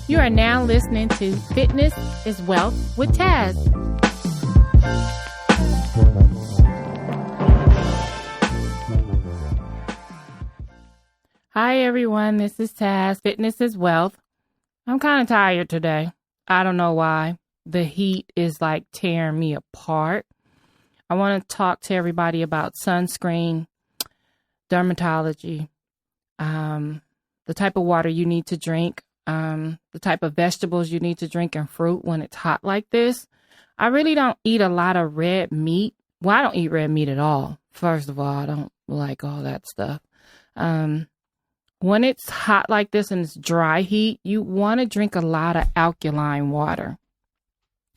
You are now listening to Fitness is Wealth with Taz. Hi everyone, this is Taz. Fitness is Wealth. I'm kind of tired today. I don't know why. The heat is like tearing me apart. I want to talk to everybody about sunscreen, dermatology, the type of water you need to drink, the type of vegetables you need to drink and fruit when it's hot like this. I really don't eat a lot of red meat. Well, I don't eat red meat at all. First of all, I don't like all that stuff. When it's hot like this and it's dry heat, you want to drink a lot of alkaline water.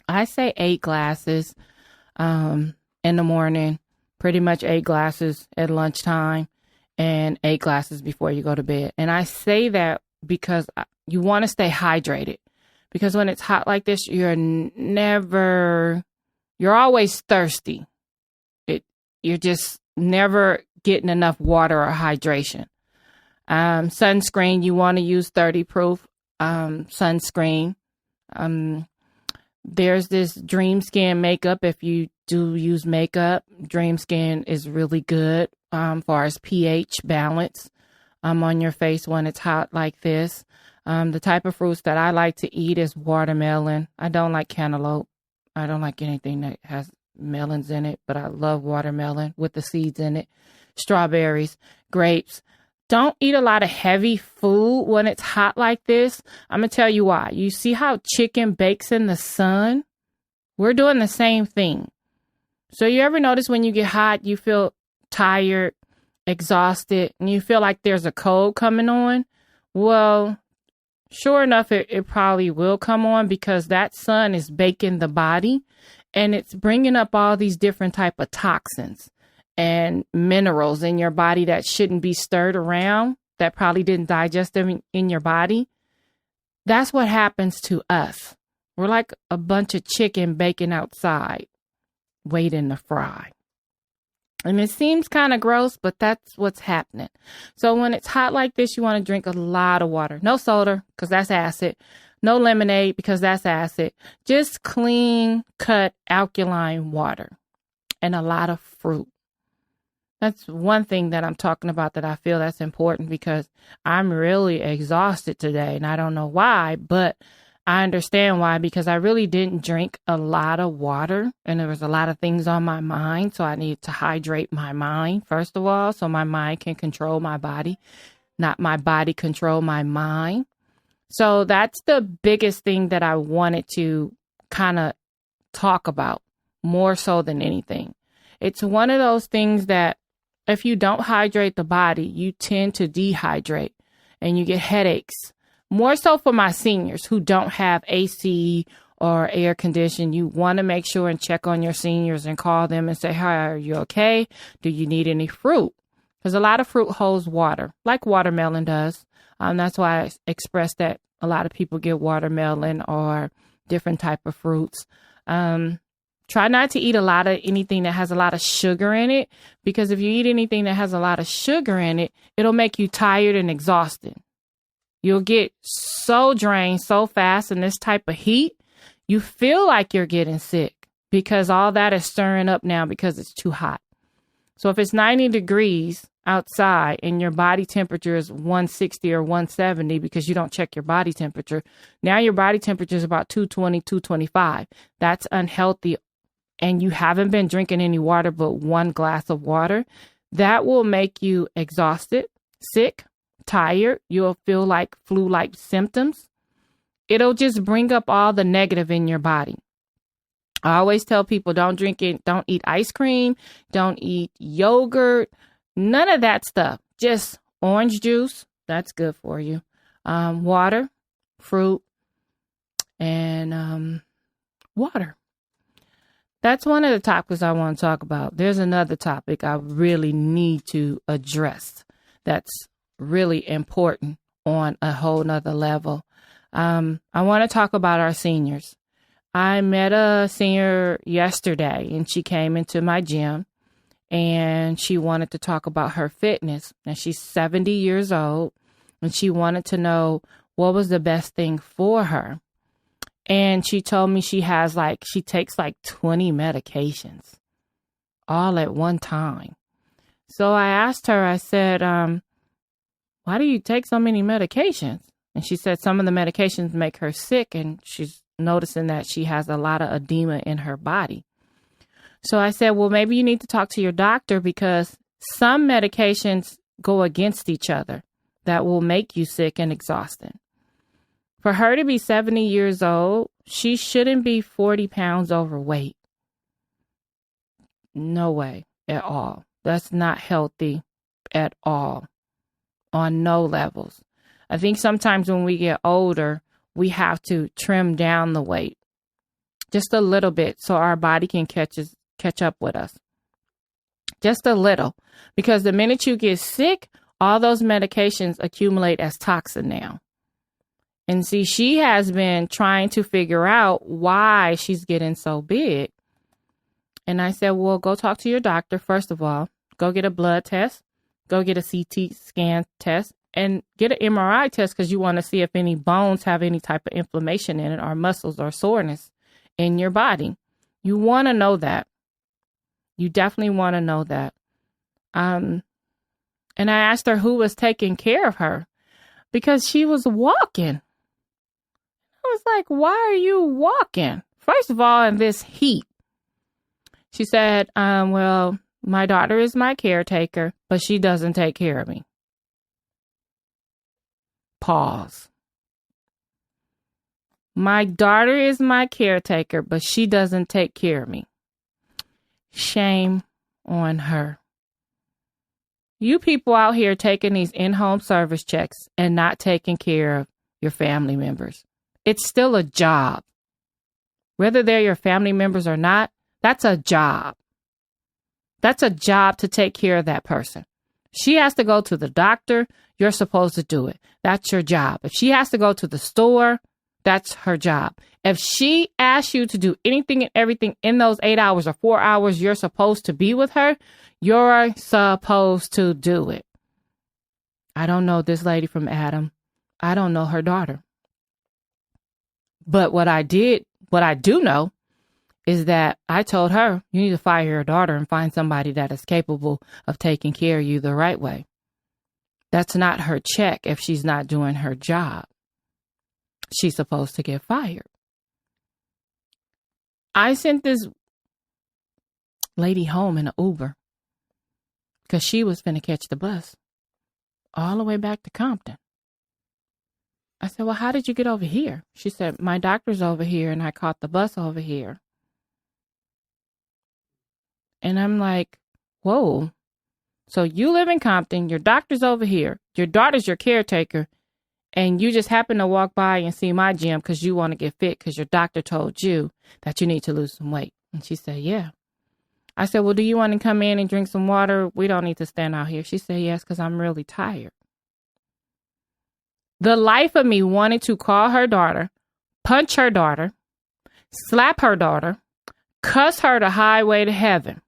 I say 8 glasses in the morning, pretty much 8 glasses at lunchtime, and 8 glasses before you go to bed. And I say that because you want to stay hydrated. Because when it's hot like this, you're always thirsty. You're just never getting enough water or hydration. Sunscreen, you want to use 30 proof sunscreen. There's this Dream Skin makeup. If you do use makeup, Dream Skin is really good far as pH balance on your face when it's hot like this. The type of fruits that I like to eat is watermelon. I don't like cantaloupe. I don't like anything that has melons in it, but I love watermelon with the seeds in it. Strawberries, grapes. Don't eat a lot of heavy food when it's hot like this. I'm going to tell you why. You see how chicken bakes in the sun? We're doing the same thing. So you ever notice when you get hot, you feel tired, exhausted, and you feel like there's a cold coming on? Well, sure enough, it probably will come on because that sun is baking the body and it's bringing up all these different type of toxins and minerals in your body that shouldn't be stirred around, that probably didn't digest them in your body. That's what happens to us. We're like a bunch of chicken baking outside, waiting to fry. And it seems kind of gross, but that's what's happening. So when it's hot like this, you want to drink a lot of water. No soda, because that's acid. No lemonade, because that's acid. Just clean cut alkaline water and a lot of fruit. That's one thing that I'm talking about that I feel that's important because I'm really exhausted today and I don't know why, but I understand why, because I really didn't drink a lot of water and there was a lot of things on my mind. So I need to hydrate my mind, first of all, so my mind can control my body, not my body control my mind. So that's the biggest thing that I wanted to kind of talk about more so than anything. It's one of those things that if you don't hydrate the body, you tend to dehydrate and you get headaches. More so for my seniors who don't have AC or air conditioning. You want to make sure and check on your seniors and call them and say, hi, are you okay? Do you need any fruit? Because a lot of fruit holds water, like watermelon does. That's why I expressed that a lot of people get watermelon or different type of fruits. Try not to eat a lot of anything that has a lot of sugar in it, because if you eat anything that has a lot of sugar in it, it'll make you tired and exhausted. You'll get so drained so fast in this type of heat, you feel like you're getting sick because all that is stirring up now because it's too hot. So if it's 90 degrees outside and your body temperature is 160 or 170 because you don't check your body temperature, now your body temperature is about 220, 225. That's unhealthy. And you haven't been drinking any water but 1 glass of water, that will make you exhausted, sick, tired. You'll feel like flu-like symptoms. It'll just bring up all the negative in your body. I always tell people don't eat ice cream, don't eat yogurt, none of that stuff. Just orange juice, that's good for you. Water, fruit, and water. That's one of the topics I want to talk about. There's another topic I really need to address that's really important on a whole nother level. I want to talk about our seniors. I met a senior yesterday and she came into my gym and she wanted to talk about her fitness. And she's 70 years old And she wanted to know what was the best thing for her. And she told me she takes like 20 medications all at one time. So I asked her, I said, why do you take so many medications? And she said some of the medications make her sick, and she's noticing that she has a lot of edema in her body. So I said, well, maybe you need to talk to your doctor, because some medications go against each other that will make you sick and exhausted. For her to be 70 years old, she shouldn't be 40 pounds overweight. No way at all. That's not healthy at all, on no levels. I think sometimes when we get older, we have to trim down the weight just a little bit so our body can catch up with us. Just a little. Because the minute you get sick, all those medications accumulate as toxin now. And see, she has been trying to figure out why she's getting so big. And I said, well, go talk to your doctor, first of all. Go get a blood test. Go get a CT scan test. And get an MRI test, because you want to see if any bones have any type of inflammation in it, or muscles or soreness in your body. You want to know that. You definitely want to know that. And I asked her who was taking care of her, because she was walking. I was like, why are you walking? First of all, in this heat. She said, well, my daughter is my caretaker, but she doesn't take care of me. Pause. My daughter is my caretaker, but she doesn't take care of me. Shame on her. You people out here taking these in-home service checks and not taking care of your family members. It's still a job. Whether they're your family members or not, that's a job. That's a job to take care of that person. She has to go to the doctor. You're supposed to do it. That's your job. If she has to go to the store, that's her job. If she asks you to do anything and everything in those 8 hours or 4 hours you're supposed to be with her, you're supposed to do it. I don't know this lady from Adam. I don't know her daughter. But what I do know is that I told her, you need to fire your daughter and find somebody that is capable of taking care of you the right way. That's not her check if she's not doing her job. She's supposed to get fired. I sent this lady home in an Uber because she was finna catch the bus all the way back to Compton. I said, well, how did you get over here? She said, my doctor's over here and I caught the bus over here. And I'm like, whoa. So you live in Compton, your doctor's over here, your daughter's your caretaker, and you just happen to walk by and see my gym because you want to get fit because your doctor told you that you need to lose some weight. And she said, yeah. I said, well, do you want to come in and drink some water? We don't need to stand out here. She said, yes, because I'm really tired. The life of me wanted to call her daughter, punch her daughter, slap her daughter, cuss her the highway to heaven.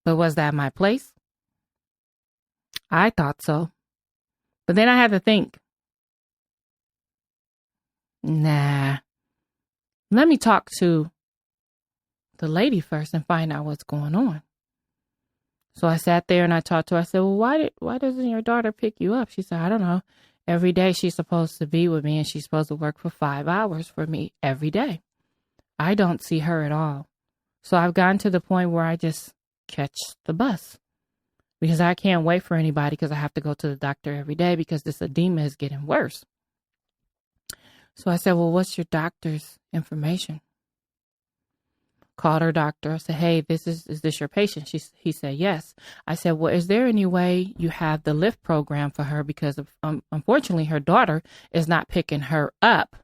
But was that my place? I thought so. But then I had to think, nah, let me talk to the lady first and find out what's going on. So I sat there and I talked to her. I said, well, why doesn't your daughter pick you up? She said, I don't know. Every day she's supposed to be with me and she's supposed to work for 5 hours for me every day. I don't see her at all. So I've gotten to the point where I just catch the bus because I can't wait for anybody because I have to go to the doctor every day because this edema is getting worse. So I said, well, what's your doctor's information? Called her doctor. I said, hey, is this your patient? He said, yes. I said, well, is there any way you have the lift program for her? Because unfortunately, her daughter is not picking her up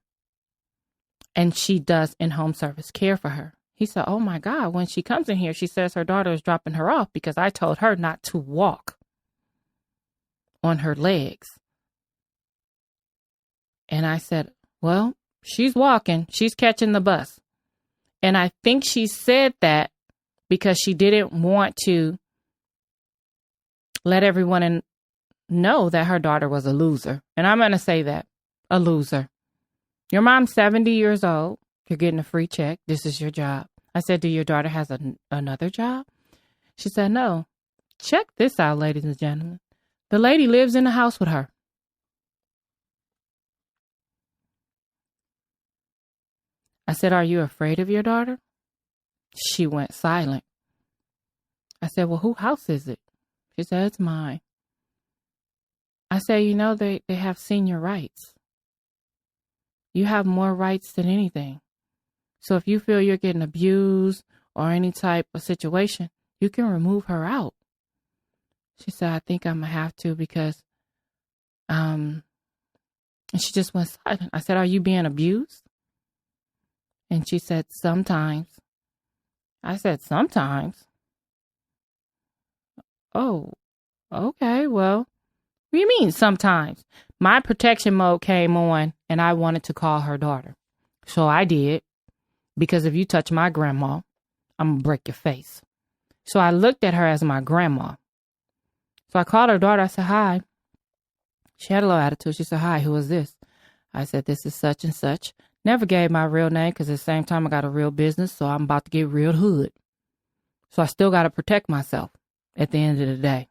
and she does in-home service care for her. He said, oh my God, when she comes in here, she says her daughter is dropping her off because I told her not to walk on her legs. And I said, well, she's walking. She's catching the bus. And I think she said that because she didn't want to let everyone know that her daughter was a loser. And I'm going to say that, a loser. Your mom's 70 years old. You're getting a free check. This is your job. I said, do your daughter has another job? She said, no. Check this out, ladies and gentlemen. The lady lives in the house with her. I said, are you afraid of your daughter? She went silent. I said, well, whose house is it? She said, it's mine. I said, you know, they have senior rights. You have more rights than anything. So if you feel you're getting abused or any type of situation, you can remove her out. She said, I think I'm going to have to because, and she just went silent. I said, are you being abused? And she said, sometimes. I said, sometimes? Oh, okay, well, what do you mean sometimes? My protection mode came on and I wanted to call her daughter. So I did, because if you touch my grandma, I'm going to break your face. So I looked at her as my grandma. So I called her daughter. I said, hi. She had a little attitude. She said, hi, who is this? I said, this is such and such. Never gave my real name because at the same time I got a real business, so I'm about to get real hood. So I still got to protect myself at the end of the day.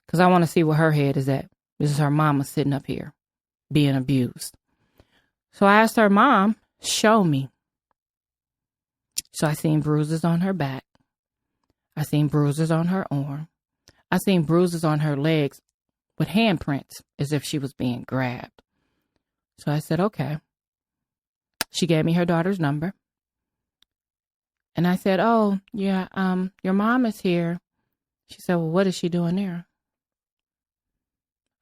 Because I want to see where her head is at. This is her mama sitting up here being abused. So I asked her, Mom, show me. So I seen bruises on her back. I seen bruises on her arm. I seen bruises on her legs with handprints as if she was being grabbed. So I said, okay. She gave me her daughter's number. And I said, oh, yeah, your mom is here. She said, well, what is she doing there?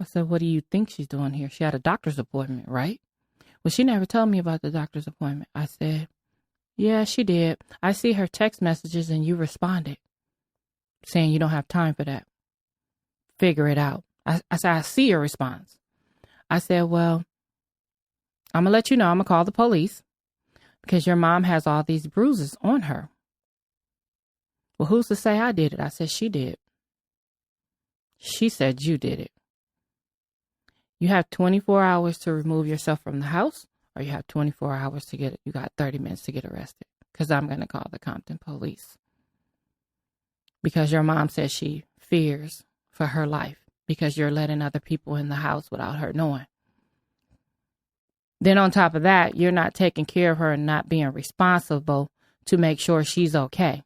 I said, what do you think she's doing here? She had a doctor's appointment, right? Well, she never told me about the doctor's appointment. I said, yeah, she did. I see her text messages and you responded saying you don't have time for that. Figure it out. I said, I see your response. I said, well, I'm going to let you know. I'm going to call the police because your mom has all these bruises on her. Well, who's to say I did it? I said, she did. She said you did it. You have 24 hours to remove yourself from the house, or you have 24 hours to get it. You got 30 minutes to get arrested because I'm going to call the Compton police. Because your mom says she fears for her life because you're letting other people in the house without her knowing. Then on top of that, you're not taking care of her and not being responsible to make sure she's okay.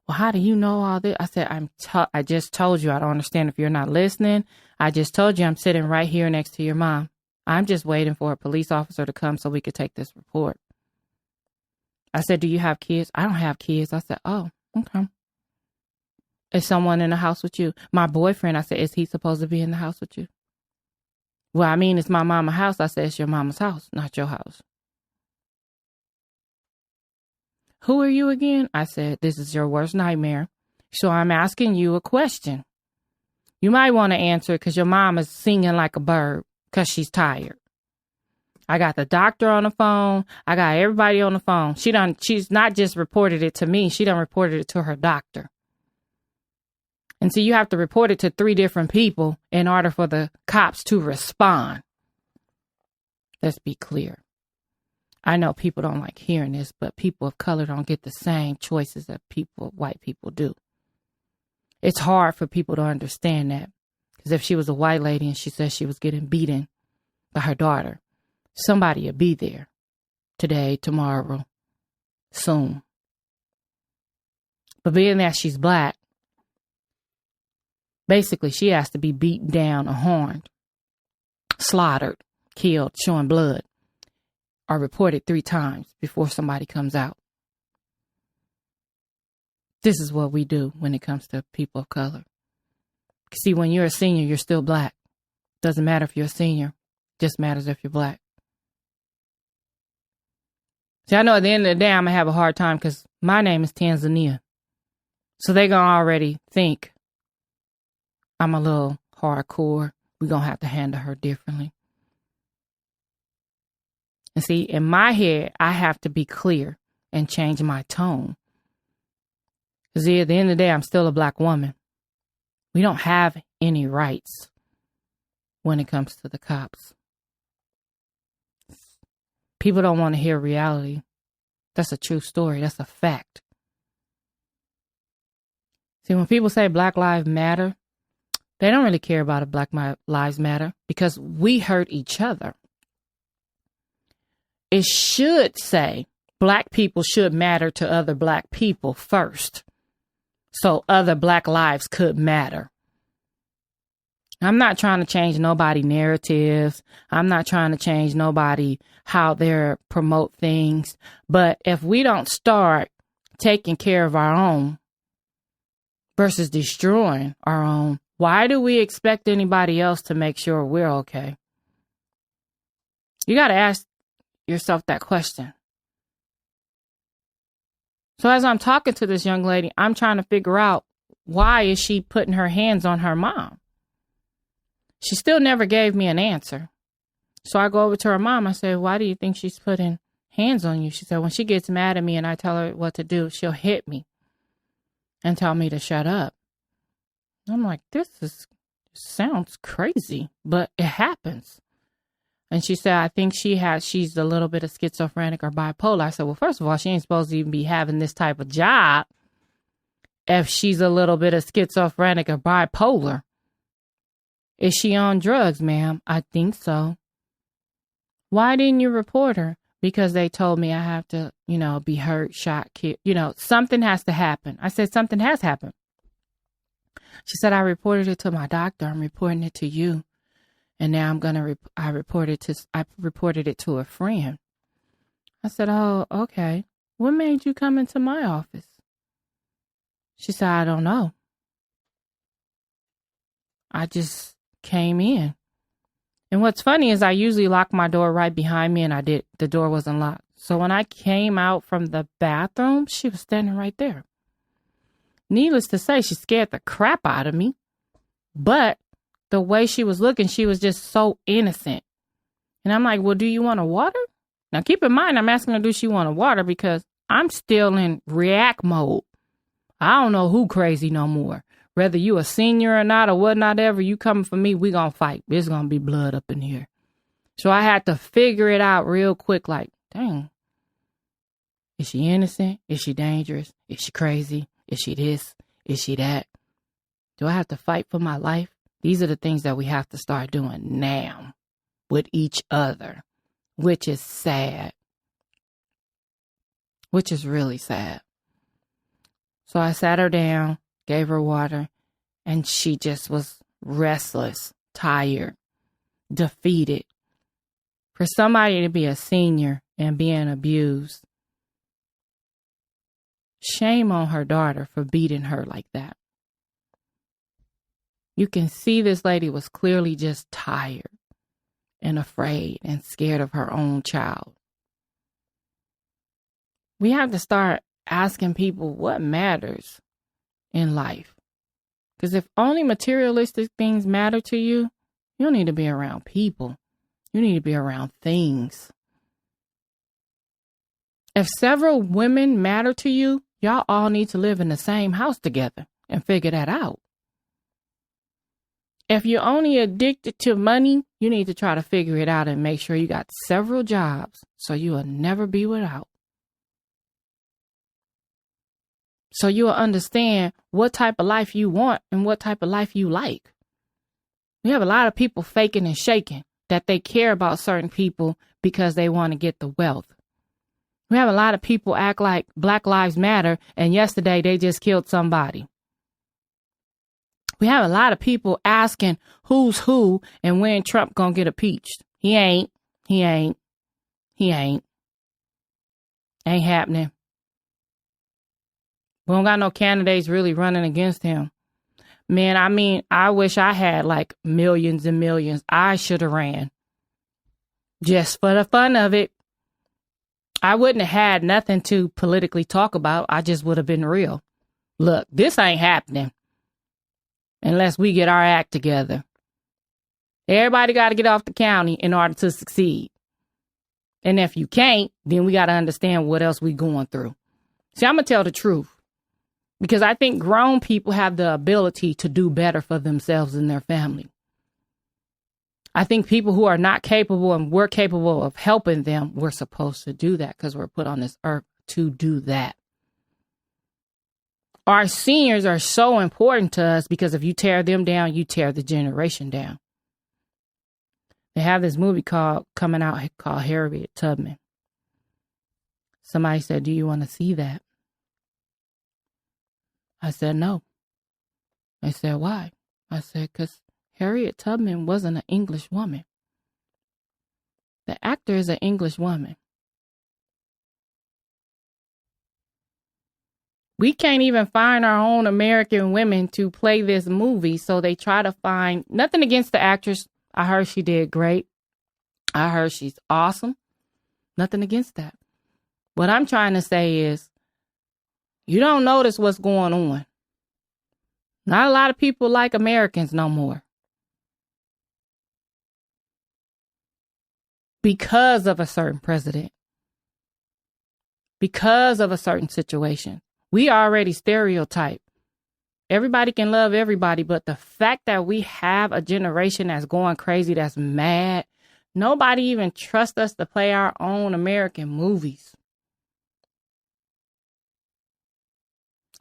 Well, how do you know all this? I said, I just told you. I don't understand if you're not listening. I just told you I'm sitting right here next to your mom. I'm just waiting for a police officer to come so we could take this report. I said, do you have kids? I don't have kids. I said, oh, okay. Is someone in the house with you? My boyfriend, I said, is he supposed to be in the house with you? Well, I mean, it's my mama's house. I said, it's your mama's house, not your house. Who are you again? I said, this is your worst nightmare. So I'm asking you a question. You might want to answer because your mom is singing like a bird because she's tired. I got the doctor on the phone. I got everybody on the phone. She's not just reported it to me. She done reported it to her doctor. And so you have to report it to 3 different people in order for the cops to respond. Let's be clear. I know people don't like hearing this, but people of color don't get the same choices that white people do. It's hard for people to understand that. Because if she was a white lady and she said she was getting beaten by her daughter, somebody would be there today, tomorrow, soon. But being that she's black, basically she has to be beaten down or harmed, slaughtered, killed, showing blood, or reported 3 times before somebody comes out. This is what we do when it comes to people of color. See, when you're a senior, you're still black. Doesn't matter if you're a senior. Just matters if you're black. See, I know at the end of the day, I'm going to have a hard time because my name is Tanzania. So they're going to already think I'm a little hardcore. We're going to have to handle her differently. And see, in my head, I have to be clear and change my tone. Because at the end of the day, I'm still a black woman. We don't have any rights when it comes to the cops. People don't want to hear reality. That's a true story. That's a fact. See, when people say Black Lives Matter, they don't really care about a Black Lives Matter because we hurt each other. It should say Black people should matter to other Black people first, so other Black lives could matter. I'm not trying to change nobody narratives. I'm not trying to change nobody how they promote things. But if we don't start taking care of our own versus destroying our own, why do we expect anybody else to make sure we're okay? You got to ask yourself that question. So as I'm talking to this young lady, I'm trying to figure out, why is she putting her hands on her mom? She still never gave me an answer. So I go over to her mom. I say, why do you think she's putting hands on you? She said, when she gets mad at me and I tell her what to do, she'll hit me and tell me to shut up. I'm like, this sounds crazy, but it happens. And she said, I think she's a little bit of schizophrenic or bipolar. I said, well, first of all, she ain't supposed to even be having this type of job if she's a little bit of schizophrenic or bipolar. Is she on drugs, ma'am? I think so. Why didn't you report her? Because they told me I have to, be hurt, shot, killed. Something has to happen. I said, something has happened. She said, I reported it to my doctor. I'm reporting it to you. And now I reported it to a friend. I said, oh, okay. What made you come into my office? She said, I don't know. I just came in. And what's funny is I usually lock my door right behind me, and the door wasn't locked. So when I came out from the bathroom, she was standing right there. Needless to say, she scared the crap out of me. But the way she was looking, she was just so innocent. And I'm like, well, do you want a water? Now, keep in mind, I'm asking her, do she want a water? Because I'm still in react mode. I don't know who crazy no more. Whether you a senior or not or whatnot ever, you coming for me, we gonna fight. There's gonna be blood up in here. So I had to figure it out real quick, like, dang. Is she innocent? Is she dangerous? Is she crazy? Is she this? Is she that? Do I have to fight for my life? These are the things that we have to start doing now with each other, which is sad. Which is really sad. So I sat her down, gave her water, and she just was restless, tired, defeated. For somebody to be a senior and being abused, shame on her daughter for beating her like that. You can see this lady was clearly just tired and afraid and scared of her own child. We have to start asking people what matters in life. Because if only materialistic things matter to you, you don't need to be around people. You need to be around things. If several women matter to you, y'all all need to live in the same house together and figure that out. If you're only addicted to money, you need to try to figure it out and make sure you got several jobs so you will never be without. So you'll understand what type of life you want and what type of life you like. We have a lot of people faking and shaking that they care about certain people because they want to get the wealth. We have a lot of people act like Black Lives Matter and yesterday they just killed somebody. We have a lot of people asking who's who and when Trump gonna get impeached. He ain't. Ain't happening. We don't got no candidates really running against him. Man, I wish I had like millions and millions. I should have ran. Just for the fun of it. I wouldn't have had nothing to politically talk about. I just would have been real. Look, this ain't happening unless we get our act together. Everybody got to get off the county in order to succeed. And if you can't, then we got to understand what else we going through. See, I'm going to tell the truth. Because I think grown people have the ability to do better for themselves and their family. I think people who are not capable and we're capable of helping them, we're supposed to do that because we're put on this earth to do that. Our seniors are so important to us because if you tear them down, you tear the generation down. They have this movie coming out called Harriet Tubman. Somebody said, "Do you want to see that?" I said, "No." They said, "Why?" I said, "Because Harriet Tubman wasn't an English woman. The actor is an English woman. We can't even find our own American women to play this movie, so they try to find nothing against the actress. I heard she did great. I heard she's awesome. Nothing against that. What I'm trying to say is you don't notice what's going on. Not a lot of people like Americans no more. Because of a certain president. Because of a certain situation. We already stereotype. Everybody can love everybody, but the fact that we have a generation that's going crazy, that's mad, nobody even trusts us to play our own American movies.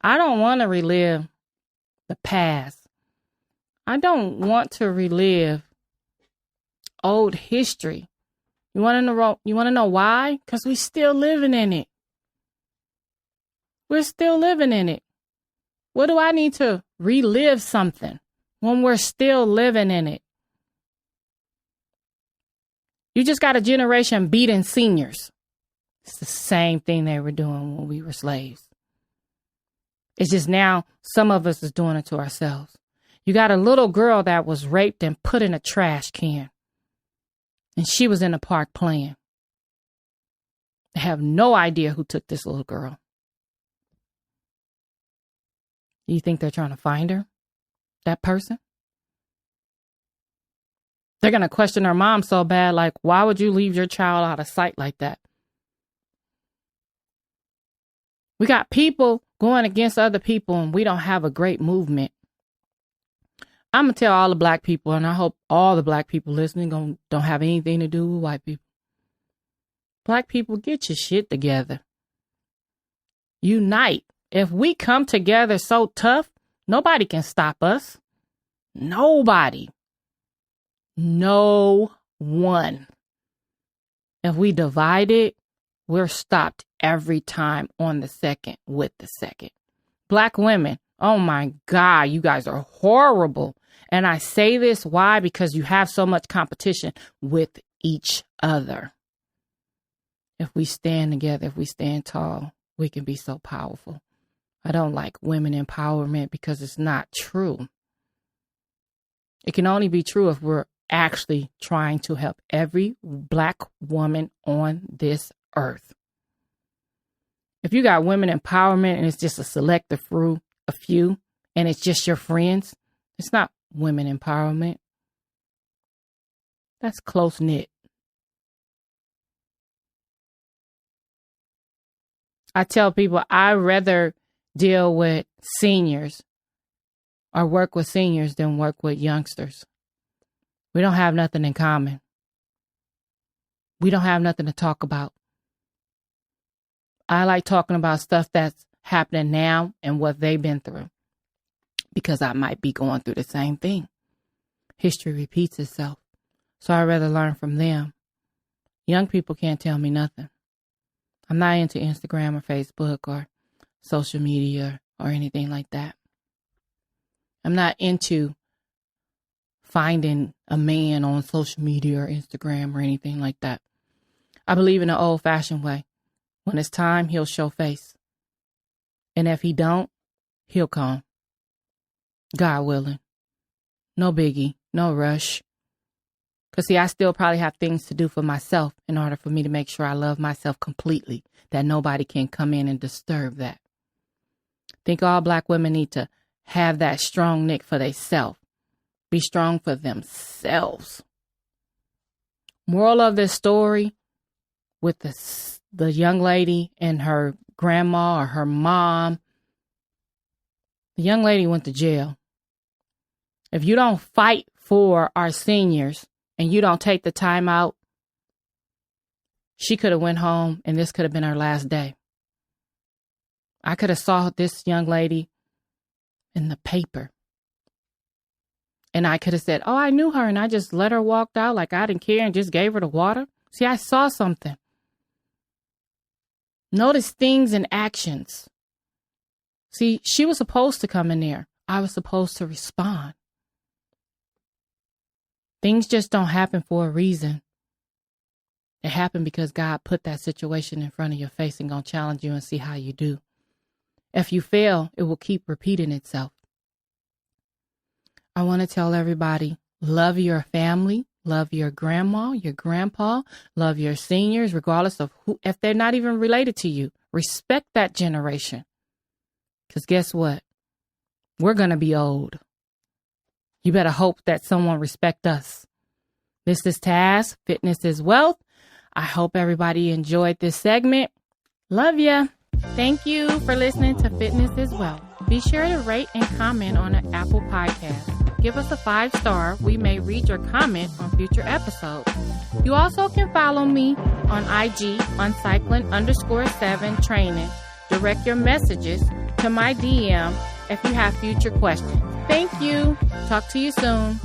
I don't want to relive the past. I don't want to relive old history. You want to know why? Because we're still living in it. We're still living in it. What do I need to relive something when we're still living in it? You just got a generation beating seniors. It's the same thing they were doing when we were slaves. It's just now some of us is doing it to ourselves. You got a little girl that was raped and put in a trash can. And she was in the park playing. I have no idea who took this little girl. You think they're trying to find her? That person? They're going to question her mom so bad, like, why would you leave your child out of sight like that? We got people going against other people and we don't have a great movement. I'm going to tell all the black people, and I hope all the black people listening don't have anything to do with white people. Black people, get your shit together. Unite. If we come together so tough, nobody can stop us. Nobody. No one. If we divide it, we're stopped every time on the second with the second. Black women, oh my God, you guys are horrible. And I say this, why? Because you have so much competition with each other. If we stand together, if we stand tall, we can be so powerful. I don't like women empowerment because it's not true. It can only be true if we're actually trying to help every black woman on this earth. If you got women empowerment and it's just a selective few, and it's just your friends, it's not women empowerment. That's close knit. I tell people I'd rather deal with seniors or work with seniors than work with youngsters. We don't have nothing in common. We don't have nothing to talk about. I like talking about stuff that's happening now and what they've been through because I might be going through the same thing. History repeats itself. So I'd rather learn from them. Young people can't tell me nothing. I'm not into Instagram or Facebook or social media or anything like that. I'm not into finding a man on social media or Instagram or anything like that. I believe in the old-fashioned way. When it's time, he'll show face. And if he don't, he'll come. God willing. No biggie, no rush. Because see, I still probably have things to do for myself in order for me to make sure I love myself completely, that nobody can come in and disturb that. I think all black women need to have that strong nick for themselves. Be strong for themselves. Moral of this story with the young lady and her grandma or her mom The young lady went to jail. If you don't fight for our seniors and you don't take the time out, she could have went home and this could have been her last day. I could have saw this young lady in the paper. And I could have said, oh, I knew her and I just let her walk out like I didn't care and just gave her the water. See, I saw something. Notice things and actions. See, she was supposed to come in there. I was supposed to respond. Things just don't happen for a reason. It happened because God put that situation in front of your face and gonna challenge you and see how you do. If you fail, it will keep repeating itself. I want to tell everybody, love your family, love your grandma, your grandpa, love your seniors, regardless of who, if they're not even related to you. Respect that generation. Because guess what? We're going to be old. You better hope that someone respect us. This is Taz, Fitness is Wealth. I hope everybody enjoyed this segment. Love ya. Thank you for listening to Fitness is Wealth. Be sure to rate and comment on an Apple podcast. Give us a 5-star. We may read your comment on future episodes. You also can follow me on IG on cycling_7 training. Direct your messages to my DM if you have future questions. Thank you. Talk to you soon.